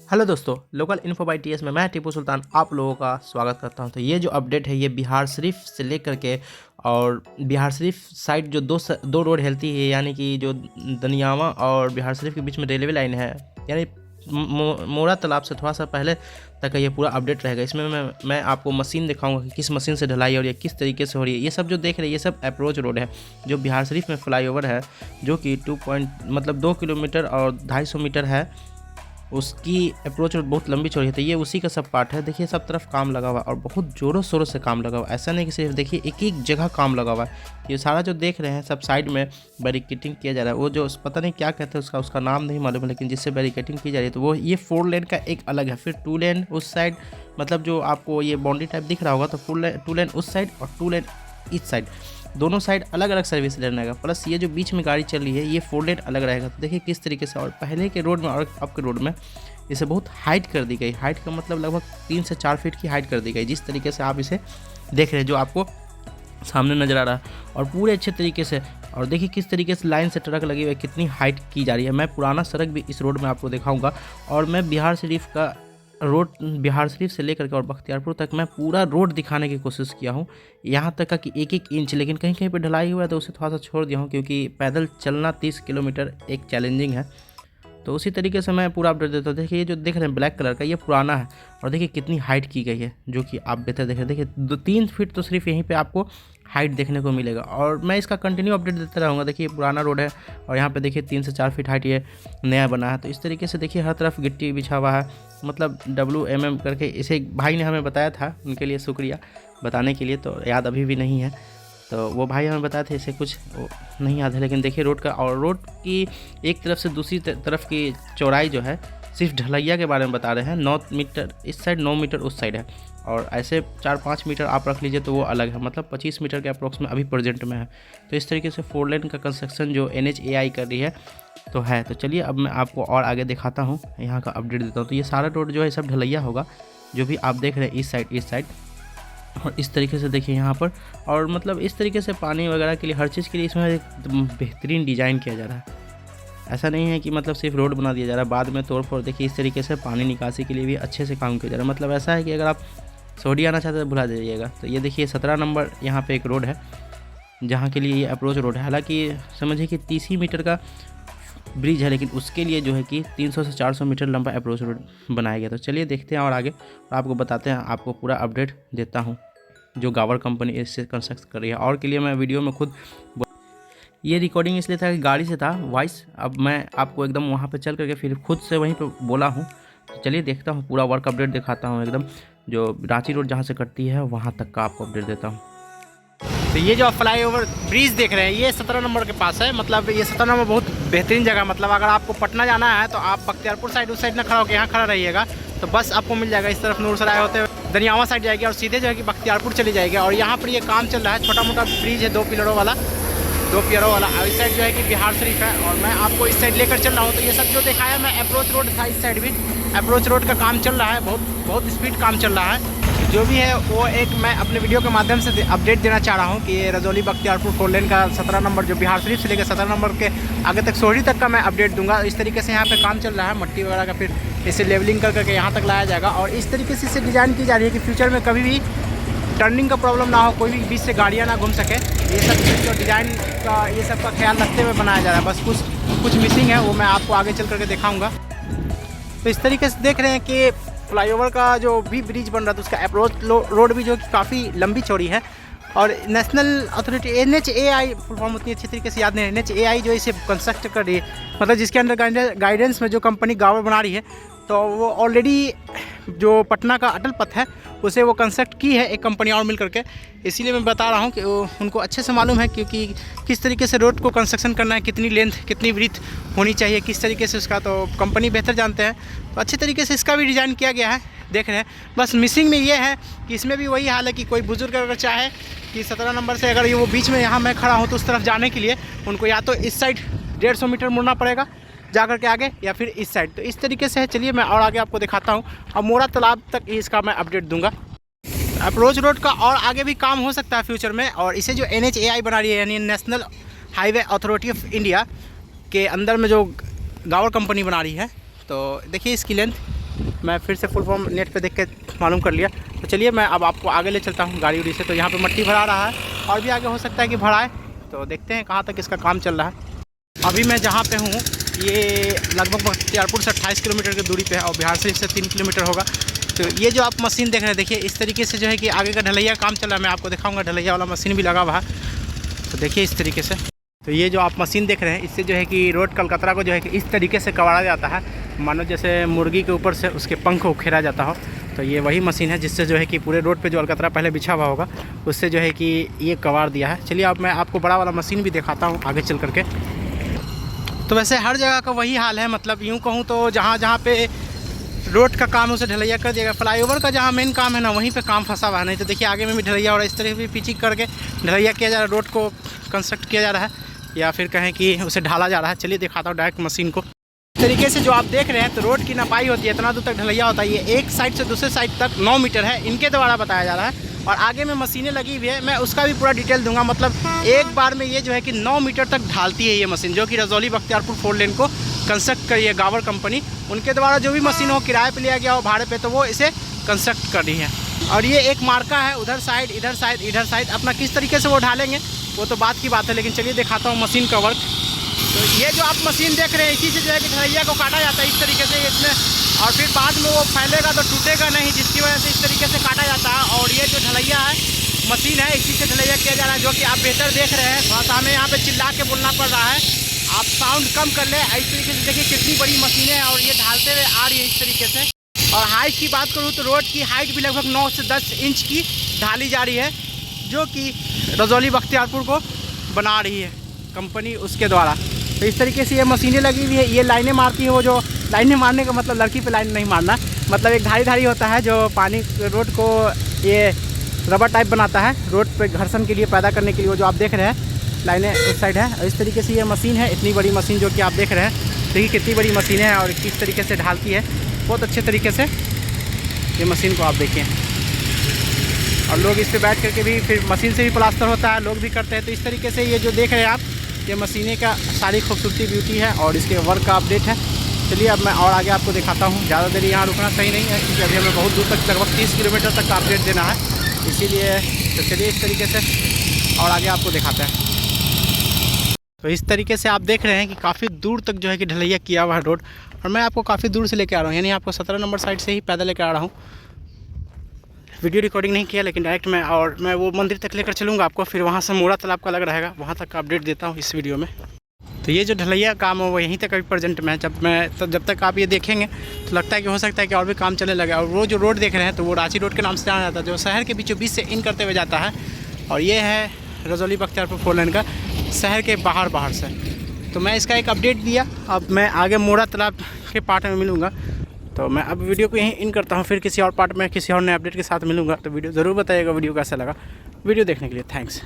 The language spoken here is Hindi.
हेलो दोस्तों, लोकल इन्फो बाई टीएस में मैं टीपू सुल्तान आप लोगों का स्वागत करता हूं। तो ये जो अपडेट है ये बिहार शरीफ से लेकर के और बिहार शरीफ साइड जो दो रोड हेलती है, यानी कि जो दनियावा और बिहार शरीफ के बीच में रेलवे लाइन है, यानी मोरा तालाब से थोड़ा सा पहले तक का ये पूरा अपडेट रहेगा। इसमें मैं आपको मशीन दिखाऊंगा कि किस मशीन से ढलाई हो रही है, किस तरीके से हो रही है। ये सब जो देख रहे हैं ये सब अप्रोच रोड है जो बिहार शरीफ में फ्लाईओवर है, जो कि 2 किलोमीटर और 250 मीटर है। उसकी अप्रोच रोड बहुत लंबी चौड़ी है, तो ये उसी का सब पार्ट है। देखिए सब तरफ काम लगा हुआ है और बहुत ज़ोरों शोरों से काम लगा हुआ है। ऐसा नहीं कि सिर्फ देखिए एक एक जगह काम लगा हुआ है। ये सारा जो देख रहे हैं सब साइड में बैरिकेटिंग किया जा रहा है। वो जो पता नहीं क्या कहते हैं उसका नाम नहीं मालूम है, लेकिन जिससे बैरिकेटिंग की जा रही है तो वो ये 4 लेन का एक अलग है, फिर 2 लेन उस साइड, मतलब जो आपको ये बाउंड्री टाइप दिख रहा होगा तो 2 लेन उस साइड और 2 लेन इस साइड, दोनों साइड अलग अलग सर्विस लेन रहेगा। प्लस ये जो बीच में गाड़ी चल रही है ये 4 लेन अलग रहेगा। तो देखिए किस तरीके से, और पहले के रोड में और अब के रोड में इसे बहुत हाइट कर दी गई। हाइट का मतलब लगभग 3 से 4 फीट की हाइट कर दी गई, जिस तरीके से आप इसे देख रहे हैं, जो आपको सामने नज़र आ रहा है, और पूरे अच्छे तरीके से। और देखिए किस तरीके से लाइन से ट्रक लगी हुई है, कितनी हाइट की जा रही है। मैं पुराना सड़क भी इस रोड में आपको दिखाऊंगा, और मैं बिहार शरीफ का रोड, बिहार शरीफ से लेकर के और बख्तियारपुर तक मैं पूरा रोड दिखाने की कोशिश किया हूँ, यहाँ तक का कि एक एक इंच। लेकिन कहीं कहीं पर ढलाई हुआ है तो उसे थोड़ा सा छोड़ दिया हूँ, क्योंकि पैदल चलना 30 किलोमीटर एक चैलेंजिंग है। तो उसी तरीके से मैं पूरा अपडेट देता हूँ। देखिए ये जो देख रहे हैं ब्लैक कलर का, ये पुराना है, और देखिए कितनी हाइट की गई है, जो कि आप बेहतर देख रहे हैं। देखिए 2-3 फीट तो सिर्फ यहीं पे आपको हाइट देखने को मिलेगा, और मैं इसका कंटिन्यू अपडेट देता रहूँगा। देखिए पुराना रोड है और यहाँ पे देखिए 3 से 4 फीट हाइट ये नया बना है। तो इस तरीके से देखिए हर तरफ गिट्टी बिछा हुआ है, मतलब WMM करके इसे भाई ने हमें बताया था, उनके लिए शुक्रिया बताने के लिए, तो याद अभी भी नहीं है। तो वो भाई हमें बताए थे, इसे कुछ नहीं याद है। लेकिन देखिए रोड का, और रोड की एक तरफ से दूसरी तरफ की चौड़ाई जो है, सिर्फ ढलैया के बारे में बता रहे हैं। 9 मीटर इस साइड, 9 मीटर उस साइड है, और ऐसे 4-5 मीटर आप रख लीजिए तो वो अलग है, मतलब 25 मीटर के अप्रोक्स में अभी प्रेजेंट में है। तो इस तरीके से 4 लेन का कंस्ट्रक्शन जो NHAI कर रही है तो है। तो चलिए अब मैं आपको और आगे दिखाता हूँ, यहाँ का अपडेट देता हूँ। तो ये सारा रोड जो है सब ढलैया होगा, जो भी आप देख रहे हैं इस साइड। और इस तरीके से देखिए यहाँ पर, और मतलब इस तरीके से पानी वगैरह के लिए, हर चीज़ के लिए इसमें एक बेहतरीन डिज़ाइन किया जा रहा है। ऐसा नहीं है कि मतलब सिर्फ रोड बना दिया जा रहा है, बाद में तोड़ फोड़। देखिए इस तरीके से पानी निकासी के लिए भी अच्छे से काम किया जा रहा है। मतलब ऐसा है कि अगर आप सऊदी आना चाहते हैं तो भुला जाइएगा। तो ये देखिए 17 नंबर यहाँ पर एक रोड है, जहाँ के लिए ये अप्रोच रोड है। हालाँकि समझिए कि 30 ही मीटर का ब्रिज है, लेकिन उसके लिए जो है कि 300 से 400 मीटर लंबा अप्रोच रोड बनाया गया। तो चलिए देखते हैं और आगे, और आपको बताते हैं, आपको पूरा अपडेट देता हूँ जो गावर कंपनी इससे कंस्ट्रक्ट कर रही है। और के लिए मैं वीडियो में खुद, ये रिकॉर्डिंग इसलिए था कि गाड़ी से था वॉइस, अब मैं आपको एकदम वहाँ पे चल करके फिर खुद से वहीं पे बोला हूँ। तो चलिए देखता हूँ, पूरा वर्क अपडेट दिखाता हूँ एकदम, जो रांची रोड जहाँ से कटती है वहाँ तक का आपको अपडेट देता हूँ। तो ये जो आप फ्लाईओवर ब्रिज देख रहे हैं ये 17 नंबर के पास है। मतलब ये 17 नंबर बहुत बेहतरीन जगह, मतलब अगर आपको पटना जाना है तो आप बख्तियारपुर साइड उस साइड ना खड़ा होकर यहाँ खड़ा रहिएगा, तो बस आपको मिल जाएगा। इस तरफ नूरसराय होते हुए दनियावा साइड जाएगी और सीधे जो है कि बख्तियारपुर चली जाएगी। और यहाँ पर ये काम चल रहा है, छोटा मोटा ब्रिज है 2 पिलरों वाला। और इस साइड जो है कि बिहार शरीफ है, और मैं आपको इस साइड लेकर चल रहा हूँ। तो ये सब जो दिखाया मैं अप्रोच रोड था, इस साइड भी अप्रोच रोड का काम चल रहा है, बहुत स्पीड काम चल रहा है। जो भी है वो एक मैं अपने वीडियो के माध्यम से अपडेट देना चाह रहा हूँ कि ये रजौली बख्तियारपुर 4 लेन का 17 नंबर, जो बिहार शरीफ से लेकर 17 नंबर के आगे तक सोहरी तक का मैं अपडेट दूंगा। इस तरीके से यहाँ पे काम चल रहा है, मट्टी वगैरह का, फिर इसे लेवलिंग कर करके यहाँ तक लाया जाएगा। और इस तरीके से इसे डिज़ाइन की जा रही है कि फ्यूचर में कभी भी टर्निंग का प्रॉब्लम ना हो, कोई भी बीच से गाड़ियाँ ना घूम सके। ये सब चीज़ जो डिज़ाइन का, ये सब का ख्याल रखते हुए बनाया जा रहा है। बस कुछ मिसिंग है, वो मैं आपको आगे चल करके दिखाऊँगा। तो इस तरीके से देख रहे हैं कि फ्लाईओवर का जो भी ब्रिज बन रहा था उसका अप्रोच रोड भी जो कि काफ़ी लंबी चौड़ी है। और national authority NHAI, full form उतनी अच्छी तरीके से याद नहीं है, NHAI जो इसे कंस्ट्रक्ट कर रही है, मतलब जिसके अंडर गाइडेंस में जो कंपनी गावर बना रही है, तो वो ऑलरेडी जो पटना का अटल पथ है उसे वो कंस्ट्रक्ट की है एक कंपनी और मिल करके। इसीलिए मैं बता रहा हूँ कि उनको अच्छे से मालूम है, क्योंकि किस तरीके से रोड को कंस्ट्रक्शन करना है, कितनी लेंथ कितनी ब्रीथ होनी चाहिए, किस तरीके से उसका, तो कंपनी बेहतर जानते हैं। तो अच्छे तरीके से इसका भी डिज़ाइन किया गया है, देख रहे हैं। बस मिसिंग में ये है कि इसमें भी वही हाल है कि कोई बुजुर्ग अगर चाहे कि 17 नंबर से अगर ये वो बीच में यहाँ मैं खड़ा हूँ तो उस तरफ जाने के लिए उनको या तो इस साइड 150 मीटर मुड़ना पड़ेगा जा कर के आगे, या फिर इस साइड। तो इस तरीके से है। चलिए मैं और आगे आपको दिखाता हूँ, और मोरा तालाब तक इसका मैं अपडेट दूंगा। अप्रोच रोड का और आगे भी काम हो सकता है फ्यूचर में, और इसे जो NHAI बना रही है, यानी national highway authority of India के अंदर में जो गावर कंपनी बना रही है, तो देखिए इसकी लेंथ मैं फिर से फुल फॉर्म नेट पे देख के मालूम कर लिया। तो चलिए मैं अब आपको आगे ले चलता हूँ गाड़ी उड़ी से। तो यहाँ पे मट्टी भरा रहा है और भी आगे हो सकता है कि भराए, तो देखते हैं कहाँ तक इसका काम चल रहा है। अभी मैं जहाँ पे हूँ ये लगभग बख्तियारपुर से 28 किलोमीटर की दूरी पे है और बिहार शरीफ से 3 किलोमीटर होगा। तो ये जो आप मशीन देख रहे हैं, देखिए इस तरीके से जो है कि आगे का ढलैया काम चल रहा है। मैं आपको दिखाऊंगा, ढलैया वाला मशीन भी लगा हुआ है। तो देखिए इस तरीके से, तो ये जो आप मशीन देख रहे हैं इससे जो है कि रोड का अलकतरा को जो है कि इस तरीके से कवाड़ा जाता है, मानो जैसे मुर्गी के ऊपर से उसके पंख को उखेरा जाता हो। तो ये वही मशीन है जिससे जो है कि पूरे रोड पे जो अलकतरा पहले बिछा हुआ होगा उससे जो है कि ये कवाड़ दिया है। चलिए अब मैं आपको बड़ा वाला मशीन भी दिखाता हूँ आगे चल करके। तो वैसे हर जगह का वही हाल है, मतलब यूँ कहूँ तो जहाँ जहाँ पे रोड का काम है उसे ढलैया कर दिएगा। फ्लाईओवर का जहाँ मेन काम है ना वहीं पे काम फंसा हुआ है। नहीं तो देखिए आगे में भी ढलैया हो रहा है, इस तरह भी पीछे करके ढलैया किया जा रहा है, रोड को कंस्ट्रक्ट किया जा रहा है या फिर कहें कि उसे ढाला जा रहा है। चलिए दिखाता हूँ डायरेक्ट मशीन को। इस तरीके से जो आप देख रहे हैं तो रोड की नपाई होती है, इतना दूर तक ढलैया होता है। ये एक साइड से दूसरे साइड तक 9 मीटर है, इनके द्वारा बताया जा रहा है। और आगे में मशीनें लगी हुई है, मैं उसका भी पूरा डिटेल दूंगा। मतलब एक बार में ये जो है कि 9 मीटर तक ढालती है ये मशीन, जो कि रजौली बख्तियारपुर 4 लेन को कंस्ट्रक्ट करी है गावर कंपनी। उनके द्वारा जो भी मशीन हो किराए पे लिया गया हो भाड़े पे, तो वो इसे कंस्ट्रक्ट कर रही है। और ये एक मार्का है, उधर साइड इधर साइड इधर साइड, अपना किस तरीके से वो ढालेंगे वो तो बात की बात है। लेकिन चलिए दिखाता हूँ मशीन का वर्क। तो ये जो आप मशीन देख रहे हैं इसी से जो है कि ढलैया को काटा जाता है इस तरीके से इसमें, और फिर बाद में वो फैलेगा तो टूटेगा नहीं, जिसकी वजह से इस तरीके से काटा जाता है। और ये जो ढलैया है मशीन है इसी से ढलैया किया जा रहा है, जो कि आप बेहतर देख रहे हैं। थोड़ा सा हमें यहाँ पे चिल्ला के बोलना पड़ रहा है, आप साउंड कम कर ले। इस तरीके से देखिए कितनी बड़ी मशीनें हैं और ये ढालते हुए आ रही है इस तरीके से। और हाइट की बात करूँ तो रोड की हाइट भी लगभग 9 से 10 इंच की ढाली जा रही है, जो कि रजौली बख्तियारपुर को बना रही है कंपनी उसके द्वारा। तो इस तरीके से ये मशीनें लगी हुई है, ये लाइनें मारती है। वो जो लाइनें मारने का मतलब लड़की पे लाइन नहीं मारना, मतलब एक धारी धारी होता है जो पानी रोड को ये रबर टाइप बनाता है, रोड पे घर्षण के लिए पैदा करने के लिए। वो जो आप देख रहे हैं लाइनें उस साइड है। और इस तरीके से ये मशीन है, इतनी बड़ी मशीन जो कि आप देख रहे हैं। देखिए कितनी बड़ी मशीन है और किस तरीके से ढालती है, बहुत अच्छे तरीके से ये मशीन को आप देखिए। और लोग इस पर बैठ करके भी फिर मशीन से भी प्लास्टर होता है, लोग भी करते हैं। तो इस तरीके से ये जो देख रहे हैं आप, ये मशीनें का सारी खूबसूरती ब्यूटी है और इसके वर्क का अपडेट है। चलिए अब मैं और आगे आपको दिखाता हूँ। ज़्यादा देर यहाँ रुकना सही नहीं है क्योंकि अभी हमें बहुत दूर तक लगभग 30 किलोमीटर तक का अपडेट देना है, इसीलिए तो चलिए इस तरीके से और आगे आपको दिखाते हैं। तो इस तरीके से आप देख रहे हैं कि काफ़ी दूर तक जो है कि ढलैया किया हुआ है रोड, और मैं आपको काफ़ी दूर से लेके आ रहा हूँ, यानी आपको 17 नंबर साइड से ही पैदल लेकर आ रहा हूँ। वीडियो रिकॉर्डिंग नहीं किया लेकिन डायरेक्ट मैं वो मंदिर तक लेकर चलूँगा आपको, फिर वहाँ से मोरा तालाब का लग रहेगा, वहाँ तक का अपडेट देता हूँ इस वीडियो में। तो ये जो ढलैया काम है वो यहीं तक अभी प्रेजेंट में है। जब तक आप ये देखेंगे तो लगता है कि हो सकता है कि और भी काम चलने लगे। और वो जो रोड देख रहे हैं तो वो रांची रोड के नाम से जाना जाता है, जो शहर के बीचों बीच से इन करते हुए जाता है। और ये है रजौली बख्तियारपुर 4 लेन का, शहर के बाहर से। तो मैं इसका एक अपडेट दिया, अब मैं आगे मोरा तालाब के पार्ट में मिलूँगा। तो मैं अब वीडियो को यहीं इन करता हूँ, फिर किसी और पार्ट में किसी और नए अपडेट के साथ मिलूँगा। तो वीडियो ज़रूर बताइएगा वीडियो कैसा लगा। वीडियो देखने के लिए थैंक्स।